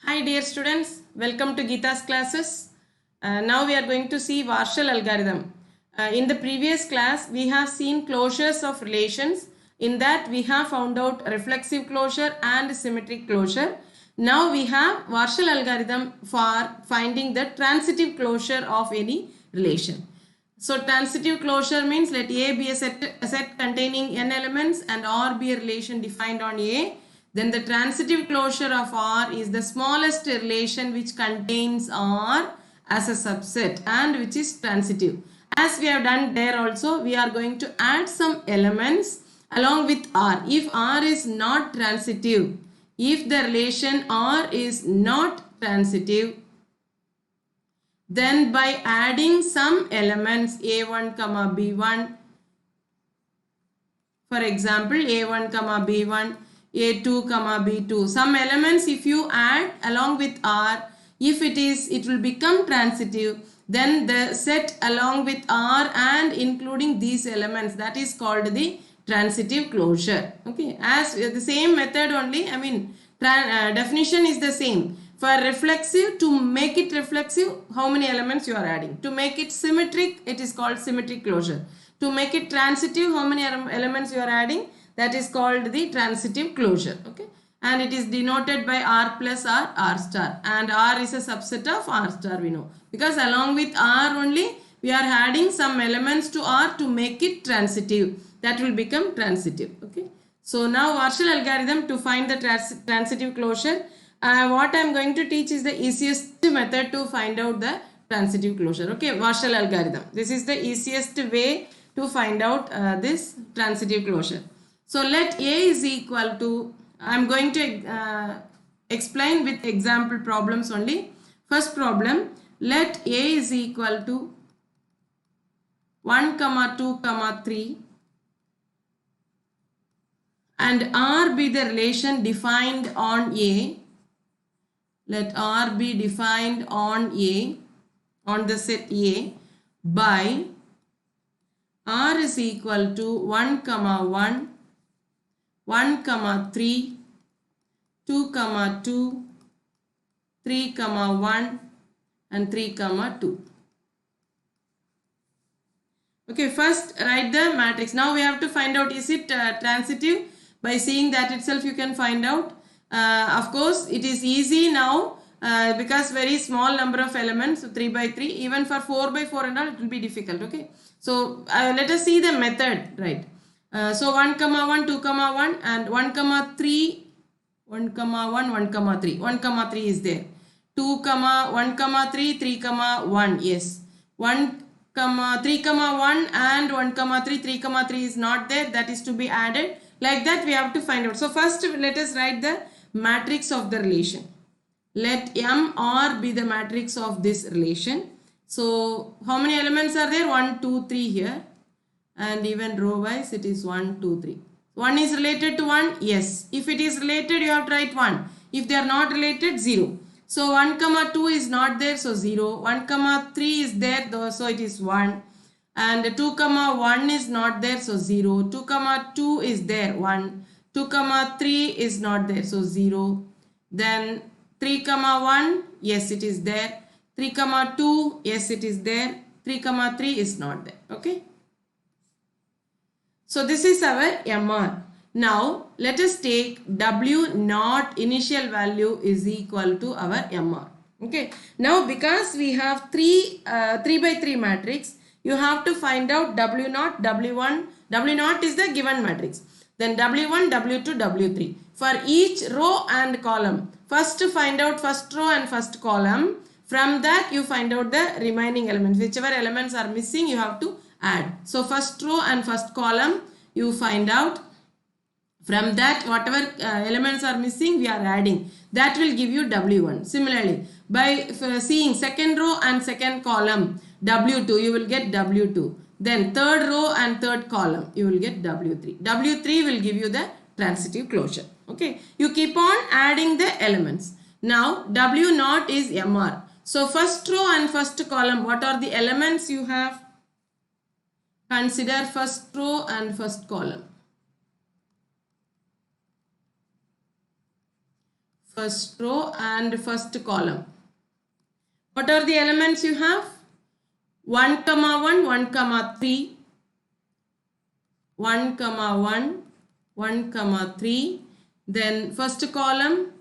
Hi dear students, welcome to Geeta's classes. Now we are going to see Warshall algorithm. In the previous class we have seen closures of relations. In that we have found out reflexive closure and symmetric closure. Now we have Warshall algorithm for finding the transitive closure of any relation. So transitive closure means let A be a set containing n elements and R be a relation defined on A. Then the transitive closure of R is the smallest relation which contains R as a subset and which is transitive. As we have done there also, we are going to add some elements along with R. If R is not transitive, if the relation R is not transitive, then by adding some elements a1 comma b1, for example a1 comma b1, a2 comma b2, some elements if you add along with R, if it will become transitive, then the set along with R and including these elements, that is called the transitive closure. Okay, as the same method only, definition is the same. For reflexive, to make it reflexive, how many elements you are adding? To make it symmetric, it is called symmetric closure. To make it transitive, how many elements you are adding? That is called the transitive closure. Okay, and it is denoted by R plus R, R star, and R is a subset of R star, we know, because along with R only we are adding some elements to R to make it transitive. That will become transitive. Okay, so now Warshall algorithm to find the transitive closure. What I am going to teach is the easiest method to find out the transitive closure. Okay, Warshall algorithm. This is the easiest way to find out this transitive closure. So let A is equal to, I am going to explain with example problems only. First problem, let A is equal to 1, 2, 3 and R be the relation defined on A. Let R be defined on A, on the set A, by R is equal to 1, 1, 1, 3, 2, 2, 3, 1 and 3, 2. Okay, first write the matrix. Now we have to find out is it transitive. By seeing that itself you can find out. Of course it is easy now because very small number of elements, so 3 by 3, even for 4 by 4 and all it will be difficult. Okay, so let us see the method, right? So 1, 1, 2, 1 and 1, 3, 1, 1, 1, 3, 1, 3 is there. 2, 1, 3, 3, 1, yes. 1, 3, 1 and 1, 3, 3, 3 is not there, that is to be added. Like that we have to find out. So first let us write the matrix of the relation. Let MR be the matrix of this relation. So how many elements are there? 1, 2, 3 here, and even row wise it is 1, 2, 3. 1 is related to 1, yes. If it is related you have to write 1. If they are not related, 0. So 1, 2 is not there, so 0. 1, 3 is there, so it is 1. And 2, 1 is not there, so 0. 2, 2 is there, 1. 2, 3 is not there, so 0. Then 3, 1, yes it is there. 3, 2, yes it is there. 3, 3 is not there. Okay. So this is our MR. Now let us take W naught initial value is equal to our MR. Okay. Now because we have 3 by 3 matrix, you have to find out W naught, W1. W naught is the given matrix. Then W1, W2, W3. For each row and column, first find out first row and first column. From that you find out the remaining elements. Whichever elements are missing you have to add. So first row and first column you find out. From that whatever elements are missing we are adding. That will give you W1. Similarly, by seeing second row and second column W2 you will get W2. Then third row and third column you will get W3. W3 will give you the transitive closure. Okay, you keep on adding the elements. Now W naught is MR. So first row and first column, what are the elements you have? Consider first row and first column. first row and first column. What are the elements you have? 1 comma 1, 1 comma 3, 1 comma 1, 1 comma 3. Then first column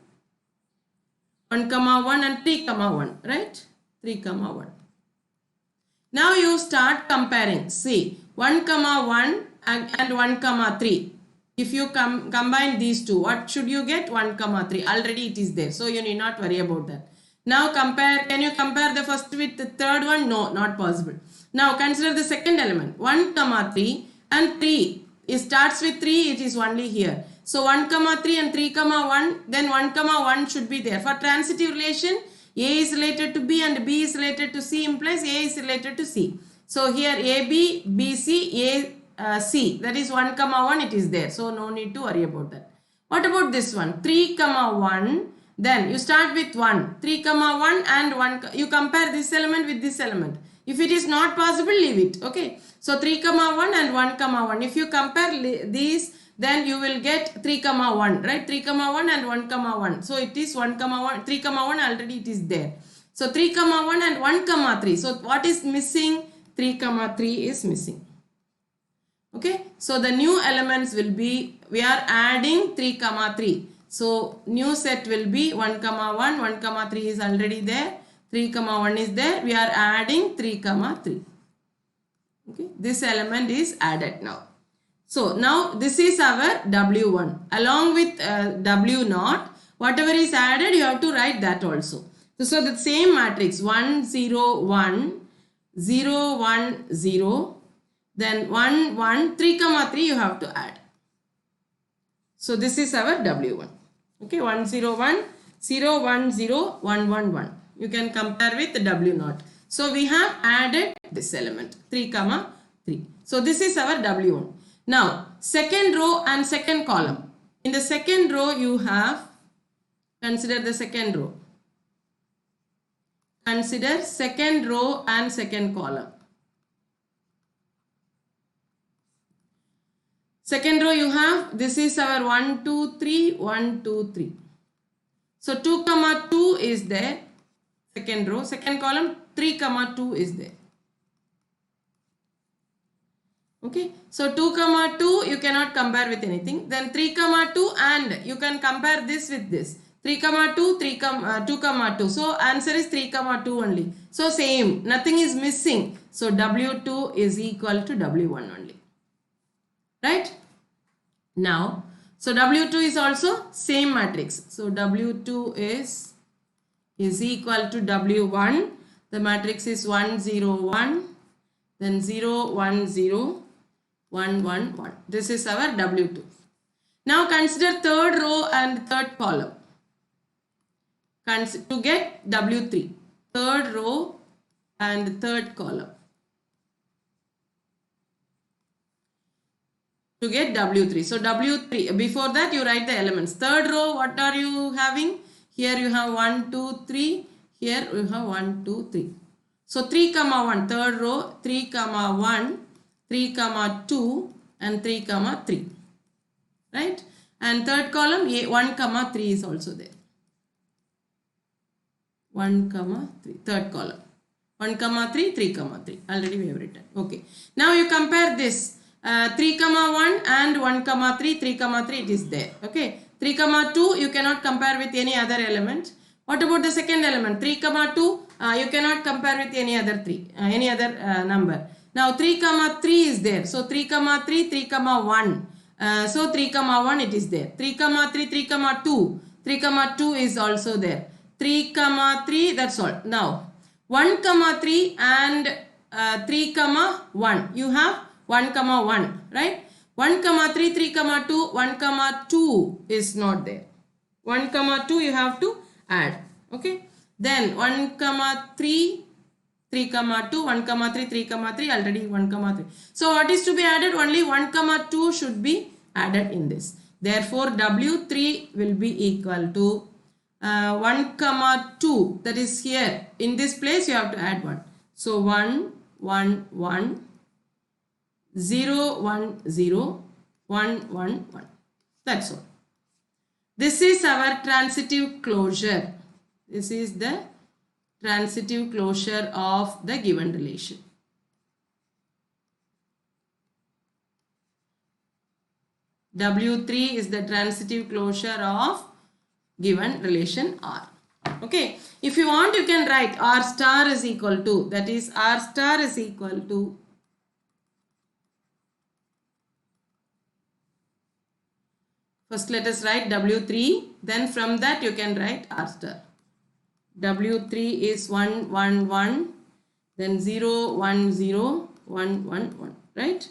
1 comma 1 and 3 comma 1, right? 3 comma 1. Now you start comparing. See, 1 comma 1 and 1 comma 3. If you combine these two, what should you get? 1 comma 3. Already it is there. So you need not worry about that. Now compare. Can you compare the first with the third one? No, not possible. Now consider the second element. 1 comma 3 and 3. It starts with 3. It is only here. So 1 comma 3 and 3 comma 1. Then 1 comma 1 should be there. For transitive relation, A is related to B and B is related to C implies A is related to C. So here AB, BC, C, that is 1 comma 1, it is there. So no need to worry about that. What about this one? 3 comma 1. Then you start with 1. 3 comma 1 and 1. You compare this element with this element. If it is not possible, leave it. Okay. So 3 comma 1 and 1 comma 1. If you compare these, then you will get 3 comma 1, right? 3 comma 1 and 1 comma 1. So it is 1 comma 1, 3 comma 1 already it is there. So 3 comma 1 and 1 comma 3. So what is missing? 3 comma 3 is missing. Okay. So the new elements will be, we are adding 3 comma 3. So new set will be 1 comma 1, 1 comma 3 is already there. 3 comma 1 is there. We are adding 3 comma 3. Okay. This element is added now. So now this is our W1. Along with W0, whatever is added, you have to write that also. So the same matrix 1, 0, 1, 0, 1, 0, then 1, 1, 3 comma 3 you have to add. So this is our W1. Okay, 1, 0, 1, 0, 1, 0, 1, 1, 1. You can compare with W0. So we have added this element 3 comma 3. So this is our W1. Now, second row and second column. In the second row, you have, consider the second row. Consider second row and second column. Second row you have, this is our 1, 2, 3, 1, 2, 3. So 2 comma 2 is there. Second row, second column, 3 comma 2 is there. Okay, so 2 comma 2 you cannot compare with anything. Then 3 comma 2 and you can compare this with this. 3 comma 2, 2 comma 2. So answer is 3 comma 2 only. So same, nothing is missing. So W2 is equal to W1 only. Right? Now, so W2 is also same matrix. So W2 is equal to W1. The matrix is 1, 0, 1. Then 0, 1, 0. 1, 1, 1. This is our W2. Now consider third row and third column. To get W3. Third row and third column. To get W3. So W3. Before that you write the elements. Third row, what are you having? Here you have 1, 2, 3. Here you have 1, 2, 3. So 3 comma 1. Third row 3 comma 1. 3 comma 2 and 3 comma 3, right? And third column 1 comma 3 is also there. 1 comma 3, third column 1 comma 3, 3 comma 3, already we have written. Okay, now you compare this 3 comma 1 and 1 comma 3, 3 comma 3 it is there. Okay, 3 comma 2 you cannot compare with any other element. What about the second element? 3 comma 2 you cannot compare with any other number. Now 3 comma 3 is there. So 3 comma 3, 3 comma 1. So 3 comma 1 it is there. 3 comma 3, 3 comma 2. 3 comma 2 is also there. 3 comma 3, that's all. Now 1 comma 3 and 3 comma 1. You have 1 comma 1, right? 1 comma 3, 3 comma 2, 1 comma 2 is not there. 1 comma 2 you have to add. Okay. Then 1 comma 3, 3 comma 2, 1 comma 3, 3 comma 3, already 1 comma 3. So what is to be added? Only 1 comma 2 should be added in this. Therefore W3 will be equal to 1 comma 2, that is here. In this place you have to add 1. So 1, 1, 1, 0, 1, 0, 1, 1, 1. That's all. This is our transitive closure. This is the transitive closure of the given relation. W3 is the transitive closure of given relation R. Okay. If you want, you can write R star is equal to, that is R star is equal to first let us write W3, then from that you can write R star. W3 is 1, 1, 1, then 0, 1, 0, 1, 1, 1, right?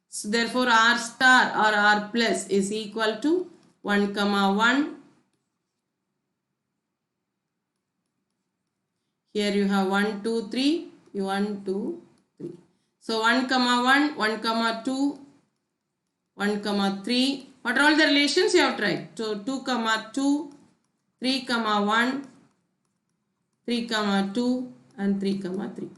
So therefore R star or R plus is equal to 1, 1. Here you have 1, 2, 3, 1, 2, 3. So 1, 1, 1, 2, 1, 3. What are all the relations you have tried? So 2, 2, 3, 1, 3, 2 and 3, 3.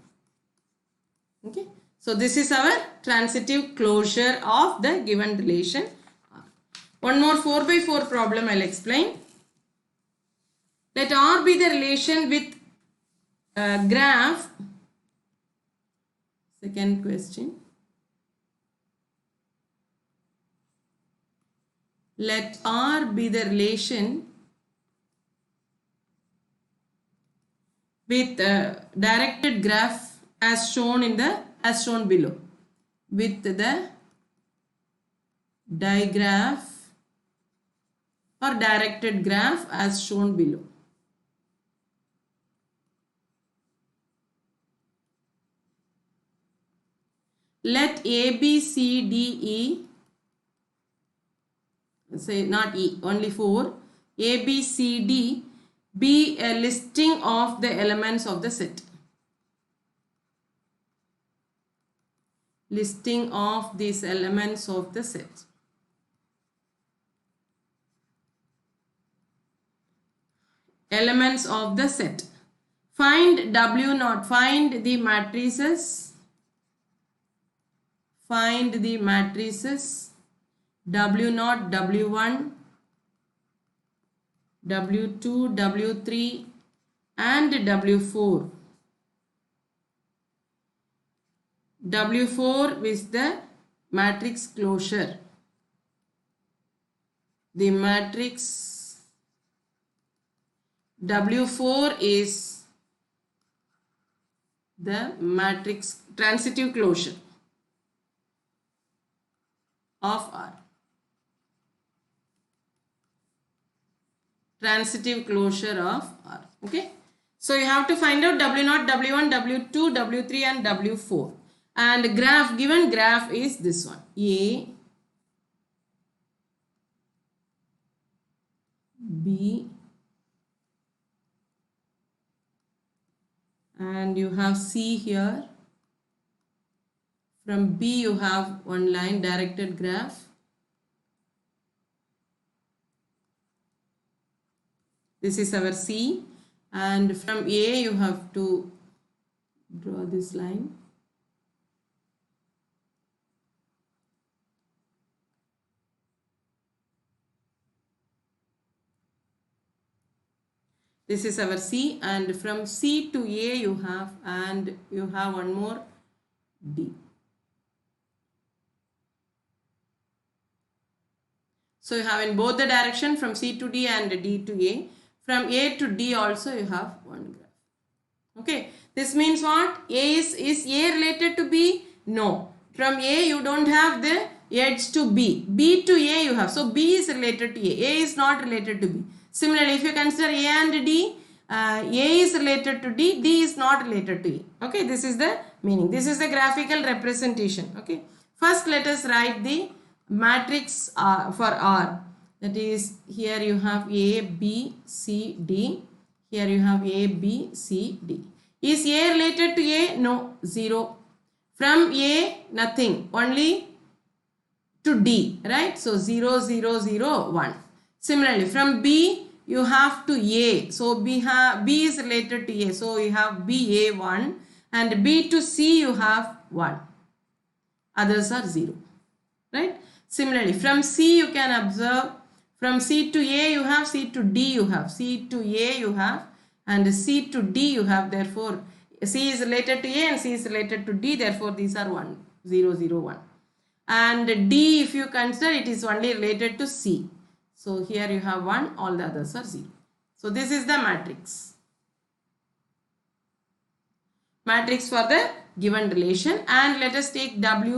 Okay. So this is our transitive closure of the given relation. One more 4 by 4 problem I will explain. Let R be the relation with graph. Second question. Let R be the relation with directed graph as shown below. With the digraph or directed graph as shown below. Let A, B, C, D, E, say not E, only 4, A, B, C, D be a listing of the elements of the set. Listing of these elements of the set. Elements of the set. Find W0, find the matrices. Find the matrices W0, W1, W2, W3 and W4. W4 is the matrix closure. The matrix W4 is the matrix transitive closure of R. Transitive closure of R. Okay. So you have to find out W0, W1, W2, W3 and W4. And graph, given graph is this one. A, B, and you have C here. From B you have one line, directed graph. This is our C, and from A you have to draw this line. This is our C, and from C to A you have, and you have one more D. So you have in both the direction from C to D and D to A. From A to D also you have one graph. Okay. This means what? Is A related to B? No. From A you don't have the edge to B. B to A you have. So B is related to A. A is not related to B. Similarly, if you consider A and D, A is related to D, D is not related to A. Okay. This is the meaning. This is the graphical representation. Okay. First let us write the matrix for R. That is, here you have A, B, C, D. Here you have A, B, C, D. Is A related to A? No, 0. From A, nothing, only to D, right? So 0, 0, 0, 1. Similarly, from B, you have to A. So B is related to A. So you have B, A, 1. And B to C, you have 1. Others are 0, right? Similarly, from C you can observe, from C to A you have, C to D you have, C to A you have, and C to D you have. Therefore, C is related to A and C is related to D. Therefore, these are 1, 0, 0, 1. And D, if you consider, it is only related to C. So here you have 1, all the others are 0. So this is the matrix. Matrix for the given relation, and let us take W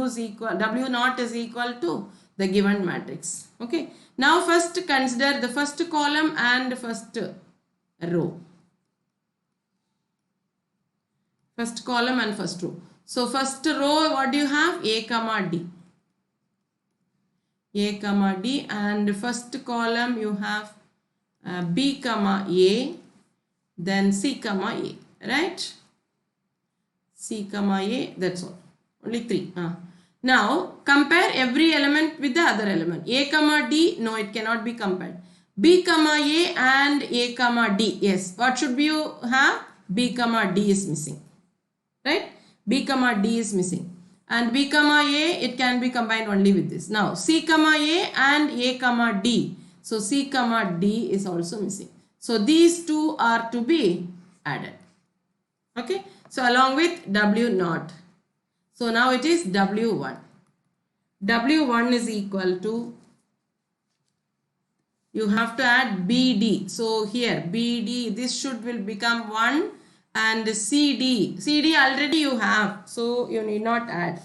naught is equal to the given matrix. Okay. Now first consider the first column and first row. First column and first row. So first row, what do you have? A comma D. A comma D, and first column you have B comma A, then C comma A, right? C comma A, that's all. Only 3. Now compare every element with the other element. A comma D, no, it cannot be compared. B comma A and A comma D, yes. What should you have? B comma D is missing, right? B comma D is missing. And B comma A, it can be combined only with this. Now C comma A and A comma D. So C comma D is also missing. So these two are to be added. Okay. So along with W naught. So now it is W1. W1 is equal to, you have to add BD. So here BD, this will become 1, and CD. CD already you have, so you need not add.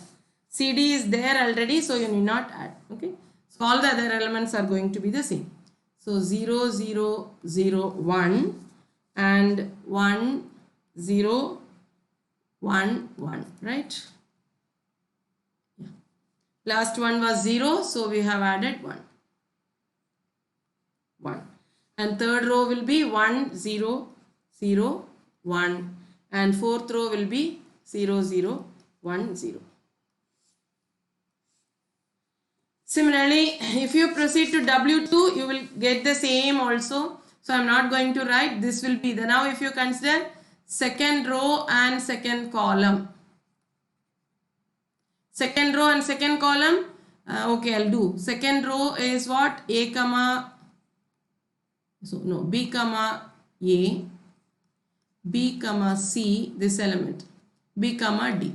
CD is there already, so you need not add. Okay. So all the other elements are going to be the same. So 0, 0, 0, 1 and 1, 0, 1, 1, right? Yeah. Last one was 0, so we have added 1. 1. And third row will be 1, 0, 0, 1. And fourth row will be 0, 0, 1, 0. Similarly, if you proceed to W2, you will get the same also. So I am not going to write. This will be the, now if you consider second row and second column. Second row and second column. Okay, I'll do. Second row is what? A comma, so no, B comma A, B comma C, this element, B comma D.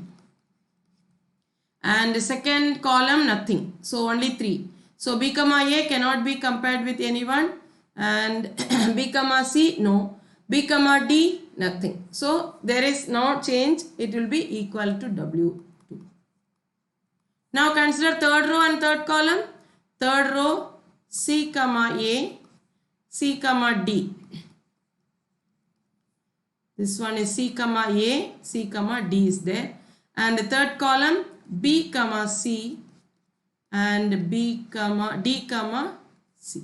And second column, nothing. So only 3. So B comma A cannot be compared with anyone. And B comma C, no. B comma D, nothing. So there is no change. It will be equal to W2. Now consider third row and third column. Third row, C comma A, C comma D. This one is C comma A, C comma D is there. And the third column, B comma C and B comma D comma C.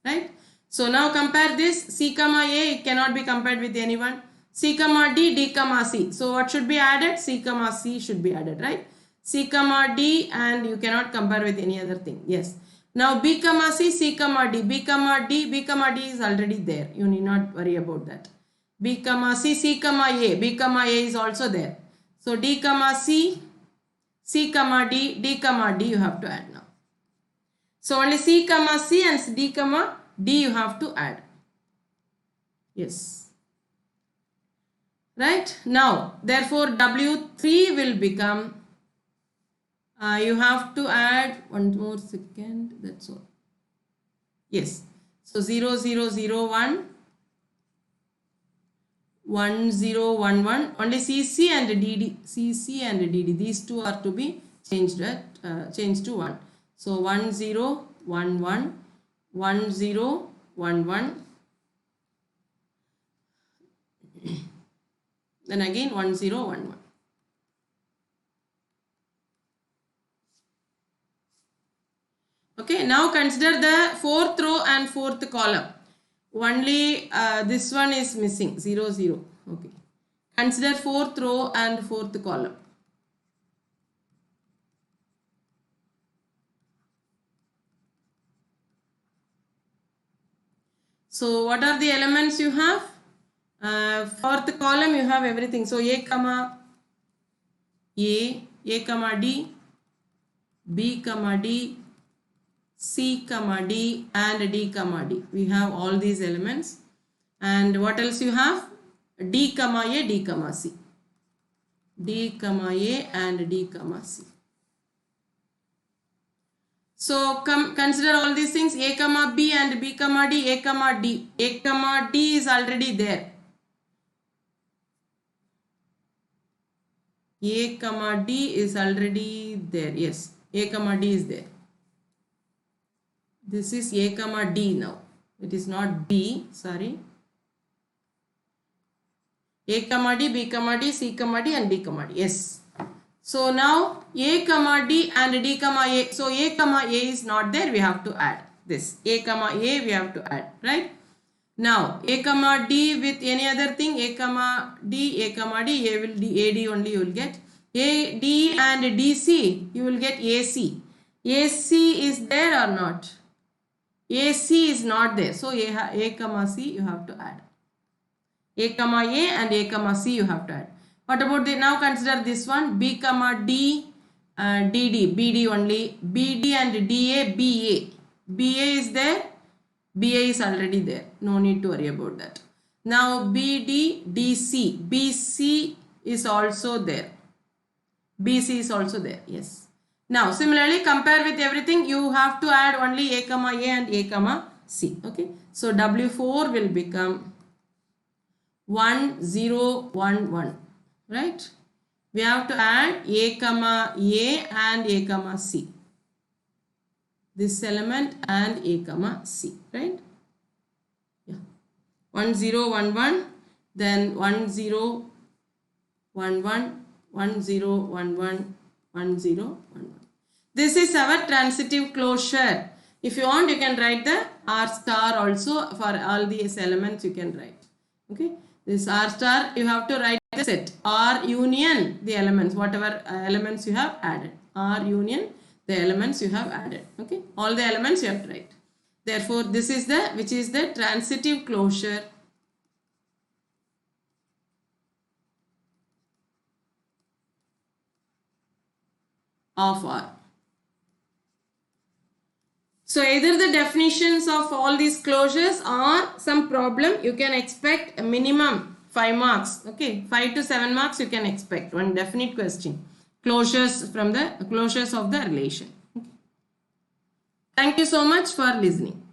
Right? So now compare this. C comma A, it cannot be compared with anyone. C comma D, D comma C. So what should be added? C comma C should be added, right? C comma D, and you cannot compare with any other thing. Yes. Now B comma C, C comma D, B comma D, B comma D is already there. You need not worry about that. B comma C, C comma A, B comma A is also there. So D comma C, C comma D, D comma D you have to add now. So only C comma C and D comma D you have to add. Yes. Right? Now, therefore W3 will become, you have to add one more second, that's all. Yes. So 0, 0, 0, 1. 1, 0, 1, 1. Only CC and DD. CC and DD. These two are to be changed to 1. So 1, 0, 1, 1. 1, 0, 1, 1. Then again 1, 0, 1, 1. Okay, now consider the fourth row and fourth column. Only this one is missing, 0, 0. Okay. Consider fourth row and fourth column. So what are the elements you have? Fourth column you have everything. So A comma A, A comma D, B comma D, C comma D, and D comma D. We have all these elements. And what else you have? D comma A, D comma C. D comma A and D comma C. So consider all these things: A comma B and B comma D, A comma D. A comma D is already there. A comma D is already there. Yes, A comma D is there. This is A comma D now. It is not B, sorry. A comma D, B comma D, C comma D and D comma D. Yes. So now A comma D and D comma A. So A comma A is not there. We have to add this. A comma A we have to add, right? Now A comma D with any other thing. A comma D, A comma D, A will D, AD only you will get. A, D and DC you will get AC. AC is there or not? AC is not there. So A comma C you have to add. A comma A and A comma C you have to add. What about the, now consider this one, B comma D, DD, BD only, BD and DA, BA. BA is there, BA is already there, no need to worry about that. Now BD, DC, BC is also there, BC is also there, yes. Now similarly compare with everything, you have to add only A comma A and A comma C, okay. So W4 will become 1 0 1 1. Right? We have to add A comma A and A comma C. This element and A comma C, right? Yeah. 1 0 1 1, then 1 0 1 1, 1 0 1 1, 1 0 1 1. This is our transitive closure. If you want, you can write the R star also for all these elements you can write. Okay. This R star you have to write the set. R union the elements, whatever elements you have added. R union the elements you have added. Okay. All the elements you have to write. Therefore, this is the, which is the transitive closure of R. So either the definitions of all these closures or some problem, you can expect a minimum 5 marks. Okay, 5 to 7 marks you can expect. One definite question. Closures from the closures of the relation. Okay. Thank you so much for listening.